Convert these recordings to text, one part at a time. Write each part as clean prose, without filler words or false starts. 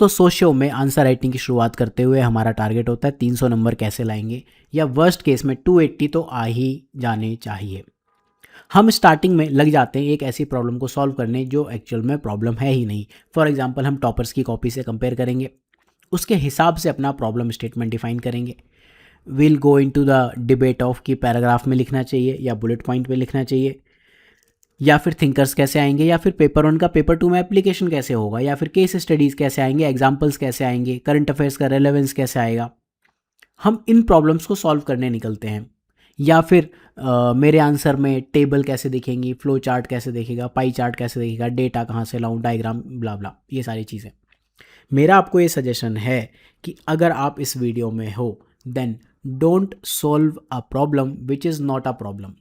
तो सोशियो में answer writing की शुरुआत करते हुए हमारा टारगेट होता है 300 नंबर कैसे लाएंगे, या वर्स्ट केस में 280 तो आ ही जाने चाहिए। हम स्टार्टिंग में लग जाते हैं एक ऐसी प्रॉब्लम को सॉल्व करने जो एक्चुअल में प्रॉब्लम है ही नहीं। फॉर एग्जांपल हम टॉपर्स की कॉपी से कंपेयर करेंगे, उसके हिसाब से अपना प्रॉब्लम स्टेटमेंट डिफाइन करेंगे। Will go into the debate of कि पैराग्राफ में लिखना चाहिए या बुलेट पॉइंट में लिखना चाहिए, या फिर थिंकर्स कैसे आएंगे, या फिर पेपर 1 का पेपर 2 में एप्लीकेशन कैसे होगा, या फिर केस स्टडीज़ कैसे आएंगे, एग्जाम्पल्स कैसे आएंगे, करंट अफेयर्स का रेलेवेंस कैसे आएगा। हम इन प्रॉब्लम्स को सॉल्व करने निकलते हैं। या फिर मेरे आंसर में टेबल कैसे दिखेंगी, फ्लो चार्ट कैसे दिखेगा, पाई चार्ट कैसे दिखेगा, डेटा कहाँ से लाऊं, डायग्राम, ब्ला ब्ला, ये सारी चीज़ें। मेरा आपको ये सजेशन है कि अगर आप इस वीडियो में हो then don't solve a problem which is not a problem.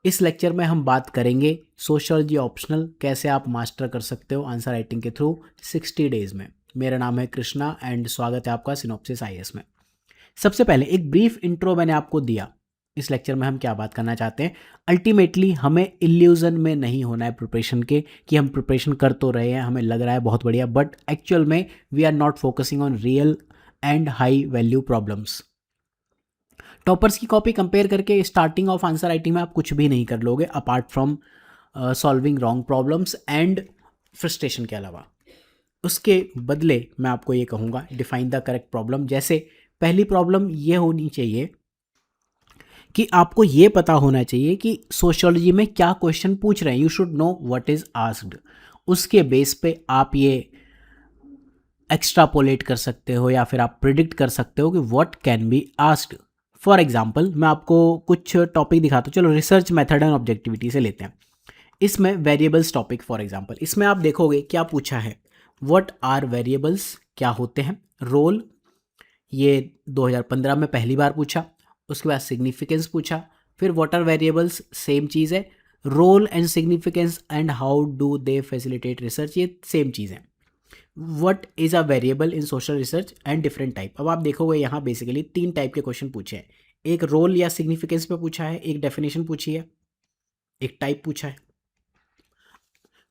इस लेक्चर में हम बात करेंगे सोशियोलॉजी ऑप्शनल कैसे आप मास्टर कर सकते हो आंसर राइटिंग के थ्रू 60 डेज में। मेरा नाम है कृष्णा एंड स्वागत है आपका सिनॉप्सिस आईएएस में। सबसे पहले एक ब्रीफ इंट्रो मैंने आपको दिया। इस लेक्चर में हम क्या बात करना चाहते हैं, अल्टीमेटली हमें इल्यूजन में नहीं होना है प्रिपरेशन के कि हम प्रिपरेशन कर तो रहे हैं, हमें लग रहा है बहुत बढ़िया, बट एक्चुअल में we are not focusing on real and high value problems. Toppers की कॉपी कंपेयर करके स्टार्टिंग ऑफ आंसर राइटिंग में आप कुछ भी नहीं कर लोगे apart from solving wrong problems and frustration के अलावा। उसके बदले मैं आपको ये कहूँगा डिफाइन द करेक्ट प्रॉब्लम। जैसे पहली प्रॉब्लम ये होनी चाहिए कि आपको ये पता होना चाहिए कि सोशियोलॉजी में क्या क्वेश्चन पूछ रहे हैं। You should know what is asked. उसके बेस पे आप ये एक्स्ट्रापोलेट कर सकते हो या फिर आप प्रिडिक्ट कर सकते हो कि what can be asked. For example मैं आपको कुछ टॉपिक दिखाता हूँ। चलो रिसर्च मेथड एंड ऑब्जेक्टिविटी से लेते हैं। इसमें वेरिएबल्स टॉपिक फॉर एग्जाम्पल, इसमें आप देखोगे क्या पूछा है, व्हाट आर वेरिएबल्स, क्या होते हैं, रोल, ये 2015 में पहली बार पूछा। उसके बाद सिग्निफिकेंस पूछा, फिर व्हाट आर वेरिएबल्स, सेम चीज़ है, role and significance and how do they facilitate research, ये सेम चीज़ है। What is a variable in social research and different type. अब आप देखोगे यहाँ बेसिकली 3 टाइप के क्वेश्चन पूछे हैं। एक रोल या सिग्निफिकेंस पे पूछा है, एक डेफिनेशन पूछी है, एक टाइप पूछा है।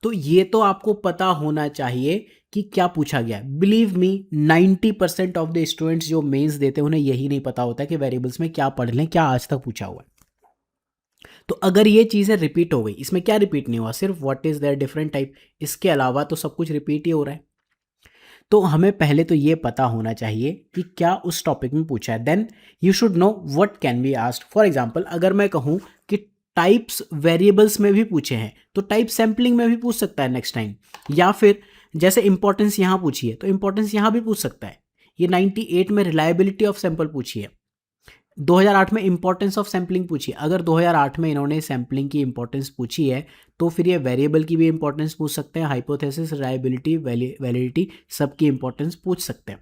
तो ये तो आपको पता होना चाहिए कि क्या पूछा गया है। Believe me 90% of the students जो मेंस देते हैं उन्हें यही नहीं पता होता कि वेरिएबल्स में क्या पढ़ लें, क्या आज तक पूछा हुआ है। तो अगर ये चीज़ें रिपीट हो गई, इसमें क्या रिपीट नहीं हुआ, सिर्फ what is there different type, इसके अलावा तो सब कुछ रिपीट ही हो रहा है। तो हमें पहले तो ये पता होना चाहिए कि क्या उस टॉपिक में पूछा है, then you should know what can be asked. For example अगर मैं कहूँ कि टाइप्स वेरिएबल्स में भी पूछे हैं तो टाइप सैम्पलिंग में भी पूछ सकता है नेक्स्ट टाइम, या फिर जैसे इंपॉर्टेंस यहाँ पूछी है तो इंपॉर्टेंस यहाँ भी पूछ सकता है। ये 98 में रिलायबिलिटी ऑफ सैंपल पूछी है, 2008 में इंपॉर्टेंस ऑफ सैम्पलिंग पूछी है। अगर 2008 में इन्होंने सैम्पलिंग की इंपॉर्टेंस पूछी है तो फिर ये वेरिएबल की भी इंपॉर्टेंस पूछ सकते हैं, हाइपोथेसिस, रिलायबिलिटी, वैलिडिटी, सबकी इंपॉर्टेंस पूछ सकते हैं।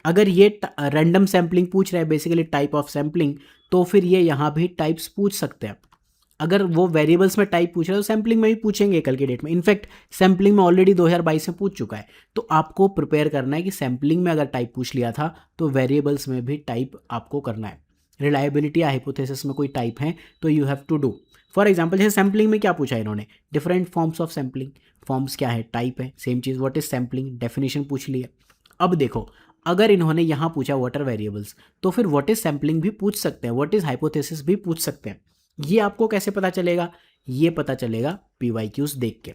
अगर ये रैंडम सैम्पलिंग पूछ रहे हैं, बेसिकली टाइप ऑफ सैम्पलिंग, तो फिर ये यहाँ भी टाइप्स पूछ सकते हैं। अगर वो वेरिएबल्स में टाइप पूछ रहे हैं तो सैम्पलिंग में भी पूछेंगे कल की डेट में। इनफैक्ट सैम्पलिंग में ऑलरेडी 2022 में पूछ चुका है। तो आपको प्रिपेयर करना है कि सैम्पलिंग में अगर टाइप पूछ लिया था तो वेरिएबल्स में भी टाइप आपको करना है। रिलायबिलिटी या हाइपोथेसिस में कोई टाइप है तो you have to do. For example जैसे सैम्पलिंग में क्या पूछा है इन्होंने, different forms of sampling, forms क्या है, टाइप है, सेम चीज़, व्हाट इज सैम्पलिंग, डेफिनेशन पूछ लिया। अब देखो अगर इन्होंने यहाँ पूछा व्हाट आर वेरिएबल्स तो फिर व्हाट इज सैम्पलिंग भी पूछ सकते हैं, व्हाट इज हाइपोथेसिस भी पूछ सकते हैं। ये आपको कैसे पता चलेगा, ये पता चलेगा PYQs देख के।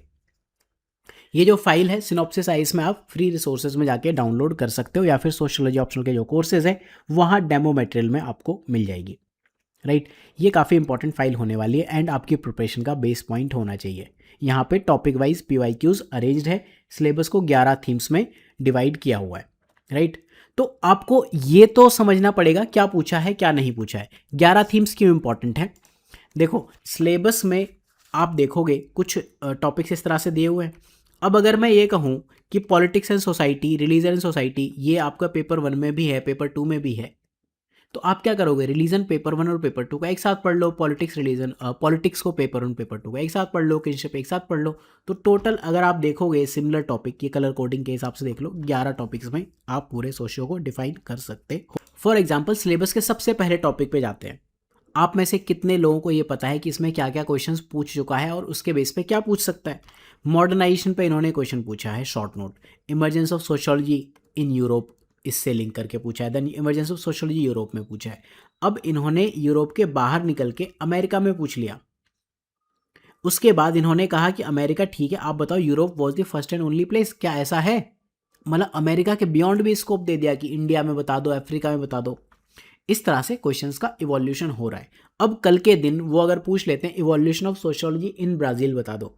ये जो फाइल है सिनॉप्सिस आईएएस में आप फ्री रिसोर्सेज में जाके डाउनलोड कर सकते हो, या फिर सोशियोलॉजी ऑप्शनल के जो कोर्सेज हैं वहाँ डेमो मटेरियल में आपको मिल जाएगी। राइट, ये काफ़ी इंपॉर्टेंट फाइल होने वाली है एंड आपकी प्रिपरेशन का बेस पॉइंट होना चाहिए। यहाँ पे टॉपिक वाइज PYQs अरेंज्ड है, सिलेबस को 11 थीम्स में डिवाइड किया हुआ है। राइट, तो आपको ये तो समझना पड़ेगा क्या पूछा है क्या नहीं पूछा है। 11 थीम्स क्यों इंपॉर्टेंट है, देखो सिलेबस में आप देखोगे कुछ टॉपिक्स इस तरह से दिए हुए हैं। अब अगर मैं ये कहूँ कि politics and society, religion and society, ये आपका पेपर 1 में भी है, पेपर 2 में भी है, तो आप क्या करोगे, रिलीजन पेपर 1 और पेपर 2 का एक साथ पढ़ लो, पॉलिटिक्स रिलीजन पॉलिटिक्स को पेपर 1 पेपर 2 का एक साथ पढ़ लो, किनशिप एक साथ पढ़ लो। तो टोटल अगर आप देखोगे सिमिलर टॉपिक, ये कलर कोडिंग के हिसाब से देख लो, 11 टॉपिक्स में आप पूरे सोशियो को डिफाइन कर सकते हो। फॉर एग्जाम्पल सिलेबस के सबसे पहले टॉपिक पे जाते हैं, आप में से कितने लोगों को ये पता है कि इसमें क्या क्या क्वेश्चंस पूछ चुका है और उसके बेस पे क्या पूछ सकता है? मॉडर्नाइजेशन पे इन्होंने क्वेश्चन पूछा है, short note. Emergence of sociology in Europe, इससे लिंक करके पूछा है। Then emergence of sociology Europe में पूछा है। अब इन्होंने यूरोप के बाहर निकल के अमेरिका में पूछ लिया। उसके बाद इन्होंने कहा कि अमेरिका ठीक है, आप बताओ Europe was the first and only place, क्या ऐसा है? मतलब अमेरिका के बियॉन्ड भी स्कोप दे दिया कि इंडिया में बता दो, अफ्रीका में बता दो। इस तरह से क्वेश्चंस का इवोल्यूशन हो रहा है। अब कल के दिन वो अगर पूछ लेते हैं evolution of sociology in Brazil बता दो,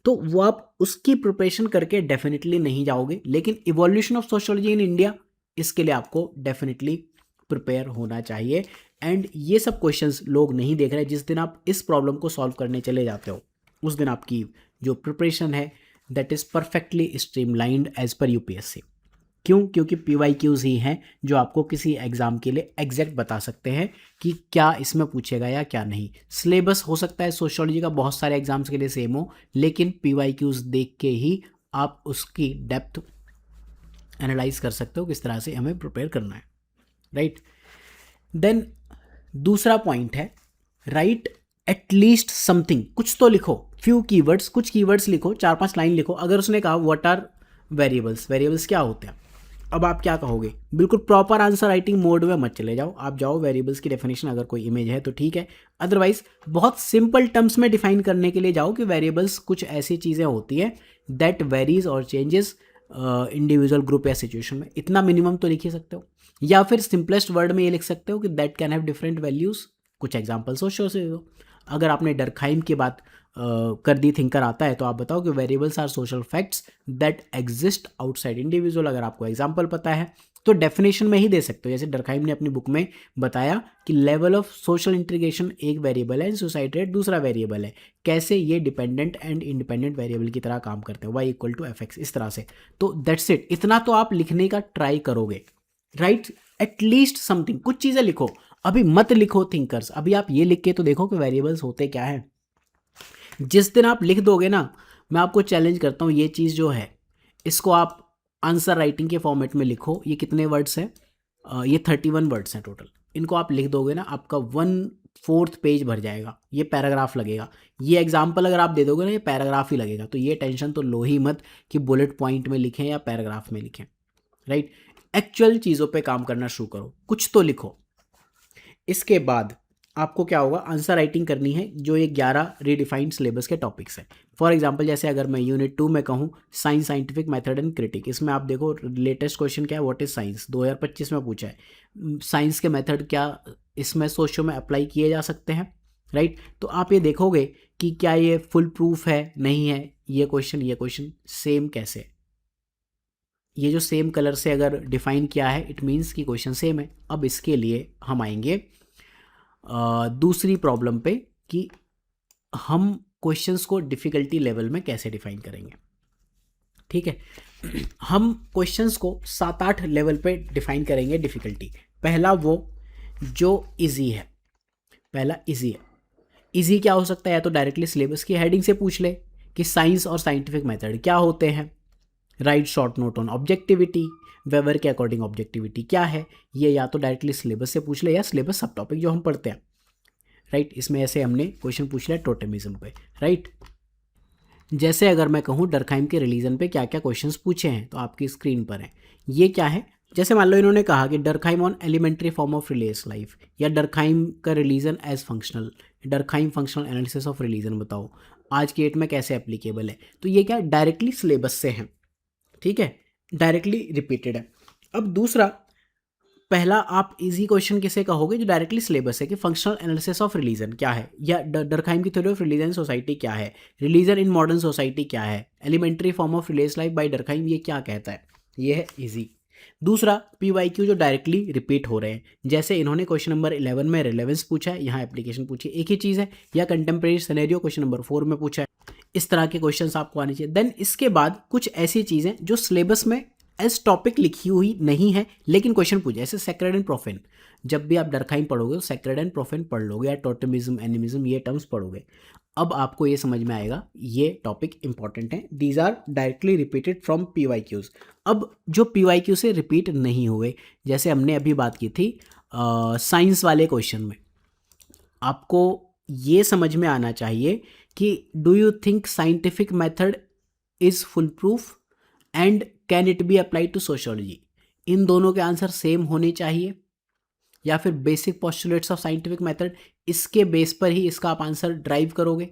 तो वो आप उसकी प्रिपरेशन करके डेफिनेटली नहीं जाओगे। लेकिन evolution of sociology in India, इसके लिए आपको डेफिनेटली प्रिपेयर होना चाहिए। एंड ये सब क्वेश्चंस लोग नहीं देख रहे। जिस दिन आप इस प्रॉब्लम को सॉल्व करने चले जाते हो, उस दिन आपकी जो प्रिपरेशन है that is perfectly streamlined as per UPSC. क्यों? क्योंकि PYQs ही हैं जो आपको किसी एग्ज़ाम के लिए एग्जैक्ट बता सकते हैं कि क्या इसमें पूछेगा या क्या नहीं। सिलेबस हो सकता है सोशियोलॉजी का बहुत सारे एग्जाम्स के लिए सेम हो, लेकिन PYQs देख के ही आप उसकी डेप्थ एनालाइज कर सकते हो किस तरह से हमें प्रिपेयर करना है, राइट। देन दूसरा पॉइंट है राइट एटलीस्ट समथिंग, कुछ तो लिखो, फ्यू कीवर्ड्स, कुछ कीवर्ड्स लिखो, 4-5 लाइन लिखो। अगर उसने कहा व्हाट आर वेरिएबल्स, वेरिएबल्स क्या होते हैं, अब आप क्या कहोगे? बिल्कुल प्रॉपर आंसर राइटिंग मोड में मत चले जाओ, आप जाओ वेरिएबल्स की डेफिनेशन, अगर कोई इमेज है तो ठीक है, अदरवाइज बहुत सिंपल टर्म्स में डिफाइन करने के लिए जाओ कि वेरिएबल्स कुछ ऐसी चीज़ें होती हैं दैट वेरीज और चेंजेस इंडिविजुअल, ग्रुप या सिचुएशन में। इतना मिनिमम तो लिख ही सकते हो। या फिर सिंपलेस्ट वर्ड में ये लिख सकते हो कि that can have different values. कुछ एग्जाम्पल सोचो से हो। अगर आपने डरखाइम की बात कर दी थिंकर आता है तो आप बताओ कि variables are social facts that exist outside individual. अगर आपको एग्जांपल पता है तो डेफिनेशन में ही दे सकते हो। जैसे डरखाइम ने अपनी बुक में बताया कि लेवल ऑफ सोशल इंटीग्रेशन एक वेरिएबल है एंड सोसाइटी रेट दूसरा वेरिएबल है, कैसे ये डिपेंडेंट एंड इंडिपेंडेंट वेरिएबल की तरह काम करते हैं, y=fx, इस तरह से। तो दैट्स इट, इतना तो आप लिखने का ट्राई करोगे, राइट। एटलीस्ट समथिंग, कुछ चीज़ें लिखो। अभी मत लिखो थिंकर्स, अभी आप ये लिख के तो देखो कि वेरिएबल्स होते क्या है। जिस दिन आप लिख दोगे ना, मैं आपको चैलेंज करता हूँ, ये चीज़ जो है इसको आप आंसर राइटिंग के फॉर्मेट में लिखो। ये कितने वर्ड्स हैं? ये 31 वर्ड्स हैं टोटल। इनको आप लिख दोगे ना, आपका 1/4 पेज भर जाएगा, ये पैराग्राफ लगेगा। ये एग्जाम्पल अगर आप दे दोगे ना, ये पैराग्राफ ही लगेगा। तो ये टेंशन तो लो ही मत कि बुलेट पॉइंट में लिखें या पैराग्राफ में लिखें, राइट। एक्चुअल चीज़ों पे काम करना शुरू करो, कुछ तो लिखो। इसके बाद आपको क्या होगा, आंसर राइटिंग करनी है जो ये 11 रीडिफाइंड सिलेबस के टॉपिक्स हैं। फॉर एग्जांपल जैसे अगर मैं यूनिट 2 में कहूँ science, scientific method and critic, इसमें आप देखो लेटेस्ट क्वेश्चन क्या है, व्हाट इज साइंस, 2025 में पूछा है। साइंस के मेथड क्या इसमें सोशियो में अप्लाई किए जा सकते हैं, राइट। तो आप ये देखोगे कि क्या ये फुल प्रूफ है, नहीं है। ये क्वेश्चन सेम कैसे, ये जो सेम कलर से अगर डिफाइन किया है इट मीन्स कि क्वेश्चन सेम है। अब इसके लिए हम आएंगे दूसरी प्रॉब्लम पे कि हम क्वेश्चंस को डिफ़िकल्टी लेवल में कैसे डिफाइन करेंगे, ठीक है। हम क्वेश्चंस को 7-8 लेवल पे डिफाइन करेंगे डिफ़िकल्टी। पहला वो जो इजी है, पहला इजी है। इजी क्या हो सकता है? या तो डायरेक्टली सिलेबस की हेडिंग से पूछ ले कि साइंस और साइंटिफिक मेथड क्या होते हैं, right short note on objectivity, weber के अकॉर्डिंग ऑब्जेक्टिविटी क्या है। ये या तो डायरेक्टली सिलेबस से पूछ ले या सिलेबस सब टॉपिक जो हम पढ़ते हैं, राइट। इसमें ऐसे हमने क्वेश्चन पूछ लिया टोटेमिज्म पे, राइट। जैसे अगर मैं कहूँ डरखाइम के रिलीजन पे क्या क्या क्वेश्चंस पूछे हैं तो आपकी स्क्रीन पर है। ये क्या है? जैसे मान लो इन्होंने कहा कि Durkheim on elementary form of religious life, या डरखाइम का religion as functional, Durkheim functional analysis of religion बताओ आज की डेट में कैसे एप्लीकेबल है। तो ये क्या डायरेक्टली सिलेबस से हैं, ठीक है, डायरेक्टली रिपीटेड है। अब दूसरा, पहला आप इजी क्वेश्चन किसे कहोगे? जो डायरेक्टली सिलेबस है कि फंक्शनल एनालिसिस ऑफ रिलीजन क्या है, या डरखाइम की थ्योरी ऑफ रिलीजन सोसाइटी क्या है, रिलीजन इन मॉडर्न सोसाइटी क्या है, elementary form of religious life by Durkheim ये क्या कहता है। ये है इजी। दूसरा PYQ जो डायरेक्टली रिपीट हो रहे हैं, जैसे इन्होंने क्वेश्चन नंबर 11 में रिलेवेंस पूछा है, यहाँ एप्लीकेशन पूछी एक ही चीज़ है, या कंटेम्प्रेरी सिनेरियो क्वेश्चन नंबर 4 में पूछा है। इस तरह के क्वेश्चंस आपको आने चाहिए। देन इसके बाद कुछ ऐसी चीज़ें जो सिलेबस में एज टॉपिक लिखी हुई नहीं है लेकिन क्वेश्चन पूछे, जैसे सेक्रेड एंड प्रोफेन। जब भी आप डरखाइम पढ़ोगे तो सेक्रेड एंड प्रोफेन पढ़ लोगे, या टोटेमिज्म, एनिमिज्म, ये टर्म्स पढ़ोगे। अब आपको ये समझ में आएगा ये टॉपिक इंपॉर्टेंट है। These are directly repeated from PYQs। अब जो PYQ से रिपीट नहीं हुए, जैसे हमने अभी बात की थी साइंस वाले क्वेश्चन में, आपको ये समझ में आना चाहिए कि do you think scientific method is full proof and can it be applied to sociology. इन दोनों के आंसर सेम होने चाहिए, या फिर basic postulates of scientific method, इसके बेस पर ही इसका आप आंसर ड्राइव करोगे,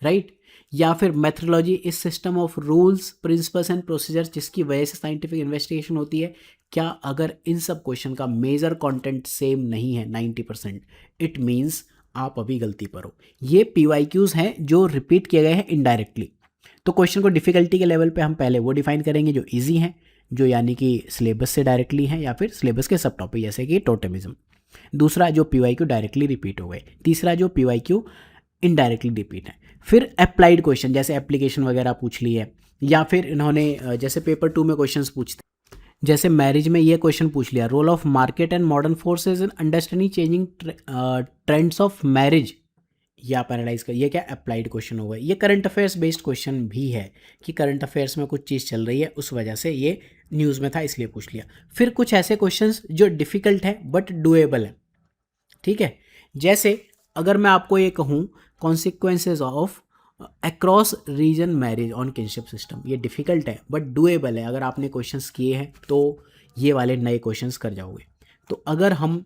राइट। या फिर methodology is system of rules principles and procedures जिसकी वजह से साइंटिफिक इन्वेस्टिगेशन होती है। क्या अगर इन सब क्वेश्चन का मेजर कंटेंट सेम नहीं है 90%, इट मीन्स आप अभी गलती पर हो। ये PYQs हैं जो रिपीट किए गए हैं इनडायरेक्टली। तो क्वेश्चन को डिफिकल्टी के लेवल पे हम पहले वो डिफाइन करेंगे जो इजी हैं, जो यानी कि सिलेबस से डायरेक्टली हैं या फिर सिलेबस के सब टॉपिक जैसे कि टोटेमिज्म। दूसरा जो PYQ डायरेक्टली रिपीट हो गए। तीसरा जो PYQ इनडायरेक्टली रिपीट है। फिर अप्लाइड क्वेश्चन जैसे एप्लीकेशन वगैरह पूछ ली है, या फिर इन्होंने जैसे पेपर 2 में क्वेश्चंस पूछते हैं, जैसे मैरिज में ये क्वेश्चन पूछ लिया, role of market and modern forces in understanding changing trends of marriage, ये आप एनालाइज कर, ये क्या अप्लाइड क्वेश्चन होगा। ये करंट अफेयर्स बेस्ड क्वेश्चन भी है कि करंट अफेयर्स में कुछ चीज़ चल रही है, उस वजह से ये न्यूज़ में था इसलिए पूछ लिया। फिर कुछ ऐसे क्वेश्चंस जो डिफ़िकल्ट है बट डुएबल है, ठीक है। जैसे अगर मैं आपको ये कहूँ consequences of across region marriage on kinship system, ये डिफ़िकल्ट है बट डुएबल है। अगर आपने क्वेश्चंस किए हैं तो ये वाले नए क्वेश्चंस कर जाओगे। तो अगर हम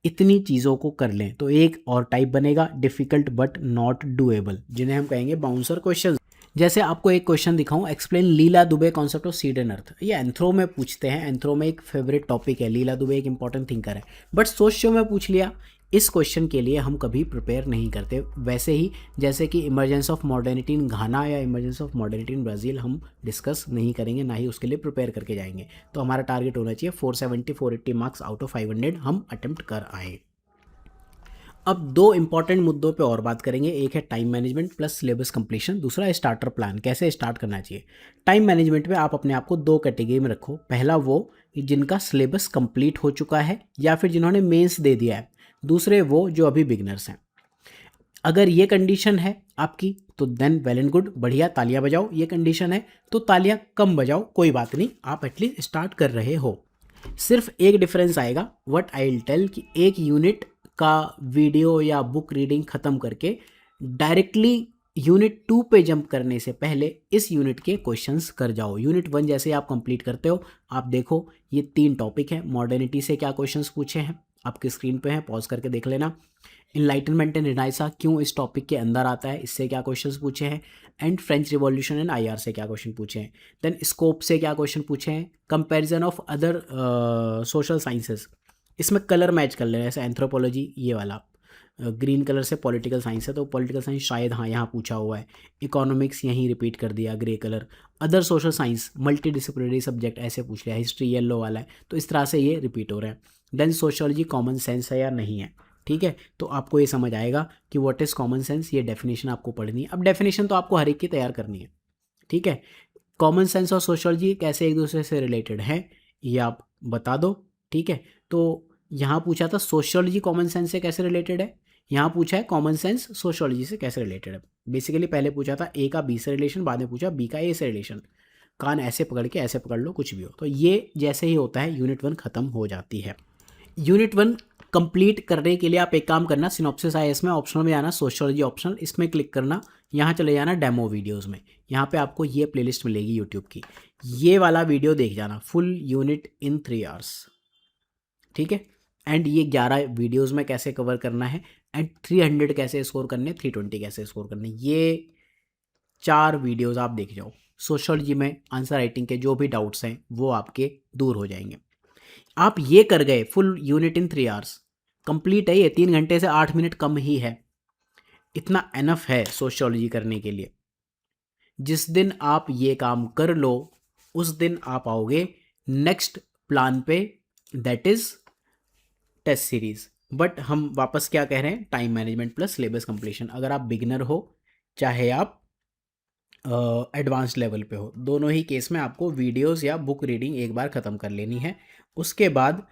इतनी चीज़ों को कर लें तो एक और टाइप बनेगा डिफ़िकल्ट बट नॉट डुएबल, जिन्हें हम कहेंगे बाउंसर क्वेश्चन। जैसे आपको एक क्वेश्चन दिखाऊं, explain Leela Dubey concept of seed and earth. ये एंथ्रो में पूछते हैं, एंथ्रो में एक फेवरेट टॉपिक है, लीला दुबे एक इंपॉर्टेंट थिंकर है, बट सोशियो में पूछ लिया। इस क्वेश्चन के लिए हम कभी प्रिपेयर नहीं करते। वैसे ही जैसे कि इमरजेंस ऑफ मॉडर्निटी इन घाना या emergence of modernity in Brazil हम डिस्कस नहीं करेंगे, ना ही उसके लिए प्रिपेयर करके जाएंगे। तो हमारा टारगेट होना चाहिए 470-480 मार्क्स आउट ऑफ 500 हम अटेम्प्ट कर आए। अब दो इंपॉर्टेंट मुद्दों पे और बात करेंगे, एक है time management plus syllabus completion, दूसरा है स्टार्टर प्लान, कैसे स्टार्ट करना चाहिए। टाइम मैनेजमेंट में आप अपने आप को दो कैटेगरी में रखो। पहला वो जिनका सिलेबस कंप्लीट हो चुका है या फिर जिन्होंने मेंस दे दिया है, दूसरे वो जो अभी बिगनर्स हैं। अगर ये कंडीशन है आपकी तो देन वेल एंड गुड, बढ़िया, तालियां बजाओ। ये कंडीशन है तो तालियां कम बजाओ, कोई बात नहीं, आप एटलीस्ट स्टार्ट कर रहे हो। सिर्फ एक डिफरेंस आएगा, व्हाट आई विल टेल, कि एक यूनिट का वीडियो या बुक रीडिंग ख़त्म करके डायरेक्टली यूनिट 2 पे जंप करने से पहले इस यूनिट के क्वेश्चंस कर जाओ। यूनिट 1 जैसे आप कंप्लीट करते हो, आप देखो ये 3 टॉपिक हैं। मॉडर्निटी से क्या क्वेश्चंस पूछे हैं आपके स्क्रीन पे हैं, पॉज करके देख लेना। इनलाइटनमेंट एंड रिनाइसा क्यों इस टॉपिक के अंदर आता है, इससे क्या क्वेश्चंस पूछे हैं। And French revolution and IR से क्या क्वेश्चन पूछे हैं। देन स्कोप से क्या क्वेश्चन पूछे हैं। Comparison of other social sciences, इसमें कलर मैच कर लेना, जैसे एंथ्रोपोलॉजी ये वाला ग्रीन कलर से पॉलिटिकल साइंस है तो पॉलिटिकल साइंस शायद हाँ यहाँ पूछा हुआ है। इकोनॉमिक्स यहीं रिपीट कर दिया grey colour. Other social science multi disciplinary subject ऐसे पूछ लिया, हिस्ट्री येलो वाला है, तो इस तरह से ये रिपीट हो रहा है। देन सोशियोलॉजी कॉमन सेंस है या नहीं है, ठीक है। तो आपको ये समझ आएगा कि व्हाट इज़ कॉमन सेंस, ये डेफिनेशन आपको पढ़नी है। अब डेफिनेशन तो आपको हर एक की तैयार करनी है, ठीक है। कॉमन सेंस और सोशियोलॉजी कैसे एक दूसरे से रिलेटेड है ये आप बता दो, ठीक है। तो यहाँ पूछा था सोशियोलॉजी कॉमन सेंस से कैसे रिलेटेड है, यहाँ पूछा है कॉमन सेंस सोशियोलॉजी से कैसे रिलेटेड है। बेसिकली पहले पूछा था ए का बी से रिलेशन, बाद में पूछा बी का ए से रिलेशन। कान ऐसे पकड़ के ऐसे पकड़ लो, कुछ भी हो। तो ये जैसे ही होता है यूनिट 1 खत्म हो जाती है। यूनिट 1 कंप्लीट करने के लिए आप एक काम करना, सिनॉप्सिस IAS में ऑप्शनल में आना, सोशियोलॉजी ऑप्शनल, इसमें क्लिक करना, यहाँ चले जाना डेमो वीडियोस में। यहाँ पे आपको ये प्लेलिस्ट मिलेगी यूट्यूब की, ये वाला वीडियो देख जाना, फुल यूनिट इन 3 आवर्स, ठीक है। एंड ये 11 वीडियोस में कैसे कवर करना है, एंड 300 कैसे स्कोर करने, 320 कैसे स्कोर करने, ये 4 वीडियोस आप देख जाओ। सोशियोलॉजी में आंसर राइटिंग के जो भी डाउट्स हैं वो आपके दूर हो जाएंगे। आप ये कर गए, full unit in 3 hours complete है, ये 3 घंटे से 8 मिनट कम ही है, इतना एनफ है सोशियोलॉजी करने के लिए। जिस दिन आप ये काम कर लो उस दिन आप आओगे नेक्स्ट प्लान पे, that is test series. But हम वापस क्या कह रहे हैं, time management plus syllabus completion. अगर आप बिगिनर हो चाहे आप एडवांस लेवल पे हो, दोनों ही केस में आपको वीडियोस या बुक रीडिंग एक बार ख़त्म कर लेनी है। उसके बाद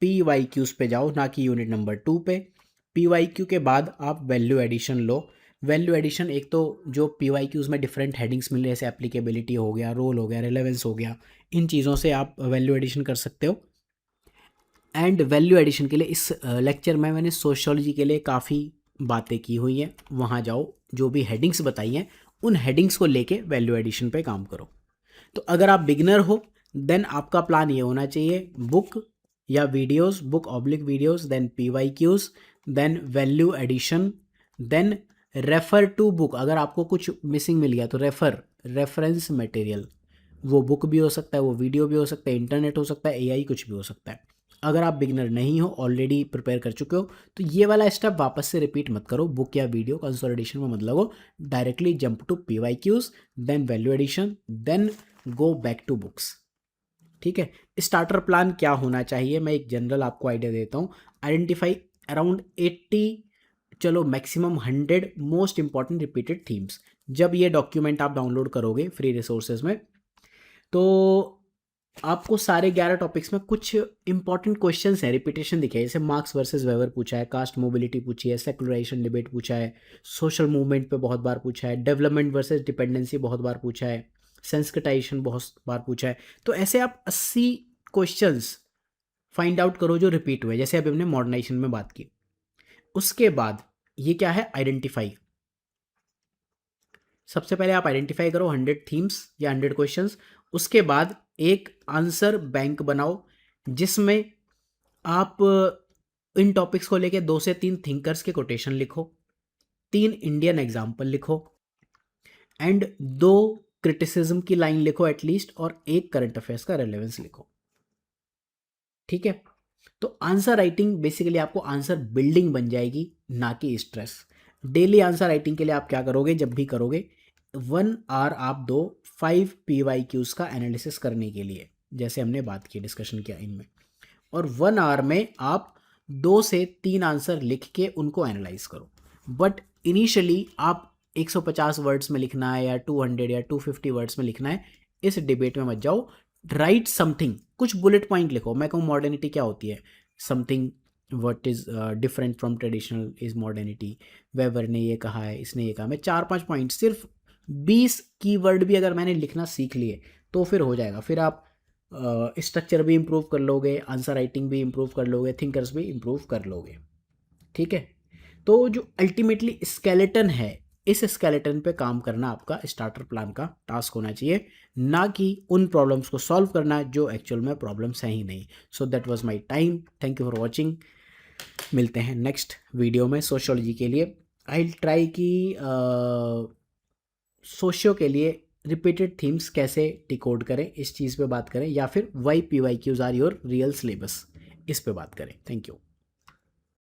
PYQs पे जाओ, ना कि यूनिट नंबर 2 पे। PYQ के बाद आप वैल्यू एडिशन लो। वैल्यू एडिशन एक तो जो PYQs में डिफरेंट हेडिंग्स मिले, जैसे एप्लीकेबिलिटी हो गया, रोल हो गया, रिलेवेंस हो गया, इन चीज़ों से आप वैल्यू एडिशन कर सकते हो। एंड वैल्यू एडिशन के लिए इस लेक्चर में मैंने सोशियोलॉजी के लिए काफ़ी बातें की हुई हैं, वहाँ जाओ, जो भी हेडिंग्स बताई हैं उन हेडिंग्स को लेके वैल्यू एडिशन पे काम करो। तो अगर आप बिगनर हो देन आपका प्लान ये होना चाहिए, बुक या videos, book oblique videos, then PYQs, then value addition, then refer to book. अगर आपको कुछ मिसिंग मिल गया तो रेफरेंस मटेरियल, वो बुक भी हो सकता है, वो वीडियो भी हो सकता है, इंटरनेट हो सकता है, AI कुछ भी हो सकता है। अगर आप बिगनर नहीं हो, ऑलरेडी प्रिपेयर कर चुके हो, तो ये वाला स्टेप वापस से रिपीट मत करो, बुक या वीडियो कंसोलिडेशन में मत लगो, directly jump to PYQs, then value addition, then go back to books. ठीक है, स्टार्टर प्लान क्या होना चाहिए, मैं एक जनरल आपको आइडिया देता हूँ। आइडेंटिफाई अराउंड 80, चलो maximum 100 most important repeated themes. जब ये डॉक्यूमेंट आप डाउनलोड करोगे फ्री रिसोर्सेज में, तो आपको सारे 11 टॉपिक्स में कुछ इंपॉर्टेंट क्वेश्चंस हैं, रिपीटेशन दिखे, जैसे मार्क्स वर्सेस वेबर पूछा है, कास्ट मोबिलिटी पूछी है, सेकुलराइजेशन डिबेट पूछा है, सोशल मूवमेंट पे बहुत बार पूछा है, डेवलपमेंट वर्सेस डिपेंडेंसी बहुत बार पूछा है, सेंसिटाइजेशन बहुत बार पूछा है। तो ऐसे आप 80 क्वेश्चंस फाइंड आउट करो जो रिपीट हुए, जैसे अभी हमने मॉडर्नाइजेशन में बात की। उसके बाद ये क्या है, आइडेंटिफाई। सबसे पहले आप आइडेंटिफाई करो 100 थीम्स या 100 क्वेश्चंस। उसके बाद एक आंसर बैंक बनाओ जिसमें आप इन टॉपिक्स को लेके 2 से 3 थिंकर्स के कोटेशन लिखो, 3 इंडियन एग्जाम्पल लिखो, एंड 2 क्रिटिसिज्म की लाइन लिखो एटलीस्ट, और एक करंट अफेयर्स का रेलेवेंस लिखो। ठीक है, तो आंसर राइटिंग बेसिकली आपको आंसर बिल्डिंग बन जाएगी, ना कि स्ट्रेस। डेली आंसर राइटिंग के लिए आप क्या करोगे, जब भी करोगे 1 आवर आप दो 5 PYQs का एनालिसिस करने के लिए, जैसे हमने बात की, डिस्कशन किया इनमें, और 1 आवर में आप 2 से 3 आंसर लिख के उनको एनालाइज करो। बट इनिशियली आप 150 वर्ड्स में लिखना है या 200 या 250 वर्ड्स में लिखना है, इस डिबेट में मत जाओ। राइट समथिंग, कुछ बुलेट पॉइंट लिखो। मैं कहूँ मॉडर्निटी क्या होती है, something what is different from traditional is modernity, weber ने ये कहा है, इसने ये कहा। मैं 4-5 पॉइंट, सिर्फ 20 कीवर्ड भी अगर मैंने लिखना सीख लिए तो फिर हो जाएगा। फिर आप स्ट्रक्चर भी इम्प्रूव कर लोगे, आंसर राइटिंग भी इम्प्रूव कर लोगे, थिंकर्स भी इम्प्रूव कर लोगे। ठीक है, तो जो अल्टीमेटली स्केलेटन है, इस स्केलेटन पे काम करना आपका स्टार्टर प्लान का टास्क होना चाहिए, ना कि उन प्रॉब्लम्स को सॉल्व करना जो एक्चुअल में प्रॉब्लम्स हैं ही नहीं। So that was my time, thank you for watching. मिलते हैं नेक्स्ट वीडियो में सोशियोलॉजी के लिए। आई ट्राई कि सोशियो के लिए रिपीटेड थीम्स कैसे डिकोड करें, इस चीज़ पे बात करें, या फिर why PYQs are your real syllabus, इस पे बात करें। Thank you.